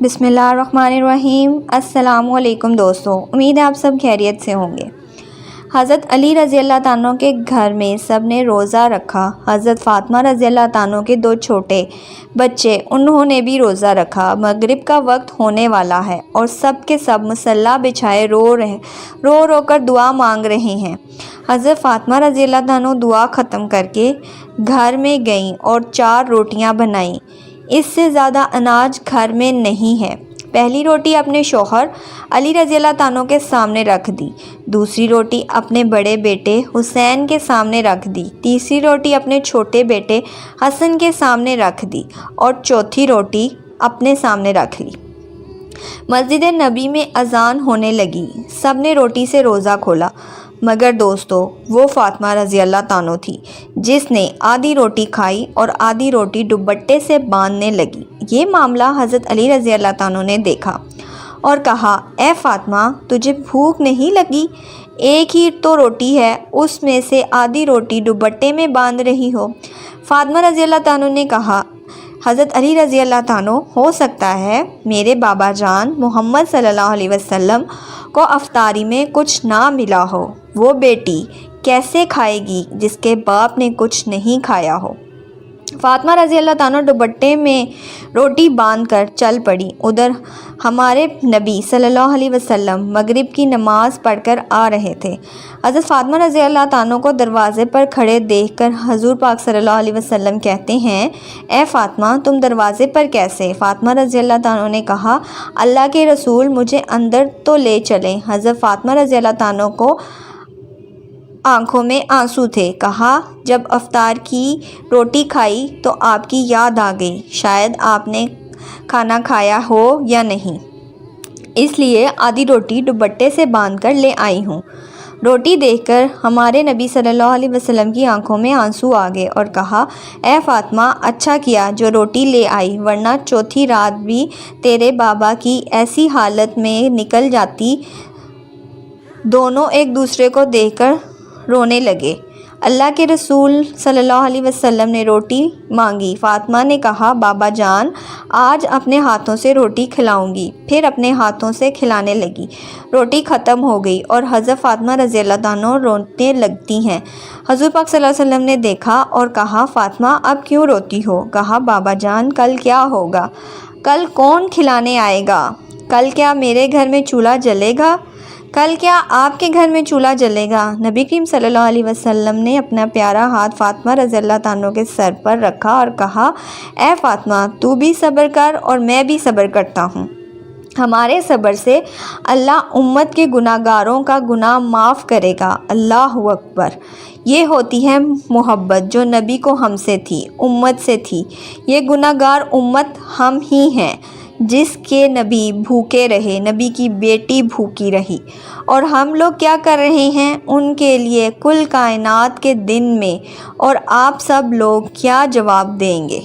بسم اللہ الرحمن الرحیم۔ السلام علیکم دوستو، امید ہے آپ سب خیریت سے ہوں گے۔ حضرت علی رضی اللہ تعالیٰ کے گھر میں سب نے روزہ رکھا۔ حضرت فاطمہ رضی اللہ تعالیٰ کے 2 چھوٹے بچے، انہوں نے بھی روزہ رکھا۔ مغرب کا وقت ہونے والا ہے اور سب کے سب مصلی بچھائے رو کر دعا مانگ رہے ہیں۔ حضرت فاطمہ رضی اللہ تعالیٰ دعا ختم کر کے گھر میں گئیں اور 4 روٹیاں بنائیں۔ اس سے زیادہ اناج گھر میں نہیں ہے۔ پہلی روٹی اپنے شوہر علی رضی اللہ تعالیٰ کے سامنے رکھ دی، دوسری روٹی اپنے بڑے بیٹے حسین کے سامنے رکھ دی، تیسری روٹی اپنے چھوٹے بیٹے حسن کے سامنے رکھ دی اور چوتھی روٹی اپنے سامنے رکھ لی۔ مسجد نبی میں اذان ہونے لگی، سب نے روٹی سے روزہ کھولا، مگر دوستو وہ فاطمہ رضی اللہ تعالیٰ تھی جس نے آدھی روٹی کھائی اور آدھی روٹی دوپٹے سے باندھنے لگی۔ یہ معاملہ حضرت علی رضی اللہ تعالیٰ نے دیکھا اور کہا، اے فاطمہ، تجھے بھوک نہیں لگی؟ ایک ہی تو روٹی ہے، اس میں سے آدھی روٹی دوپٹے میں باندھ رہی ہو۔ فاطمہ رضی اللہ تعالیٰ نے کہا، حضرت علی رضی اللہ تعالیٰ، ہو سکتا ہے میرے بابا جان محمد صلی اللہ علیہ وسلم کو افطاری میں کچھ نہ ملا ہو۔ وہ بیٹی کیسے کھائے گی جس کے باپ نے کچھ نہیں کھایا ہو؟ فاطمہ رضی اللہ تعالیٰ دوپٹے میں روٹی باندھ کر چل پڑی۔ ادھر ہمارے نبی صلی اللہ علیہ وسلم مغرب کی نماز پڑھ کر آ رہے تھے۔ حضرت فاطمہ رضی اللہ تعالیٰ کو دروازے پر کھڑے دیکھ کر حضور پاک صلی اللہ علیہ وسلم کہتے ہیں، اے فاطمہ، تم دروازے پر کیسے؟ فاطمہ رضی اللہ تعالیٰ نے کہا، اللہ کے رسول مجھے اندر تو لے چلیں۔ حضرت فاطمہ رضی اللہ تعالیٰ کو آنکھوں میں آنسو تھے۔ کہا، جب افطار کی روٹی کھائی تو آپ کی یاد آ گئی، شاید آپ نے کھانا کھایا ہو یا نہیں، اس لیے آدھی روٹی دوپٹے سے باندھ کر لے آئی ہوں۔ روٹی دیکھ کر ہمارے نبی صلی اللہ علیہ وسلم کی آنکھوں میں آنسو آ گئے اور کہا، اے فاطمہ، اچھا کیا جو روٹی لے آئی، ورنہ چوتھی رات بھی تیرے بابا کی ایسی حالت میں نکل جاتی۔ دونوں ایک دوسرے کو دیکھ کر رونے لگے۔ اللہ کے رسول صلی اللہ علیہ وسلم نے روٹی مانگی۔ فاطمہ نے کہا، بابا جان، آج اپنے ہاتھوں سے روٹی کھلاؤں گی۔ پھر اپنے ہاتھوں سے کھلانے لگی۔ روٹی ختم ہو گئی اور حضرت فاطمہ رضی اللہ عنہا رونے لگتی ہیں۔ حضور پاک صلی اللہ علیہ وسلم نے دیکھا اور کہا، فاطمہ، اب کیوں روتی ہو؟ کہا، بابا جان، کل کیا ہوگا؟ کل کون کھلانے آئے گا؟ کل کیا میرے گھر میں چولہا جلے گا؟ کل کیا آپ کے گھر میں چولہا جلے گا؟ نبی کریم صلی اللہ علیہ وسلم نے اپنا پیارا ہاتھ فاطمہ رضی اللہ تعالیٰ کے سر پر رکھا اور کہا، اے فاطمہ، تو بھی صبر کر اور میں بھی صبر کرتا ہوں۔ ہمارے صبر سے اللہ امت کے گناہ گاروں کا گناہ معاف کرے گا۔ اللہ اکبر۔ یہ ہوتی ہے محبت جو نبی کو ہم سے تھی، امت سے تھی۔ یہ گناہ گار امت ہم ہی ہیں جس کے نبی بھوکے رہے، نبی کی بیٹی بھوکی رہی، اور ہم لوگ کیا کر رہے ہیں ان کے لیے کل کائنات کے دن میں، اور آپ سب لوگ کیا جواب دیں گے؟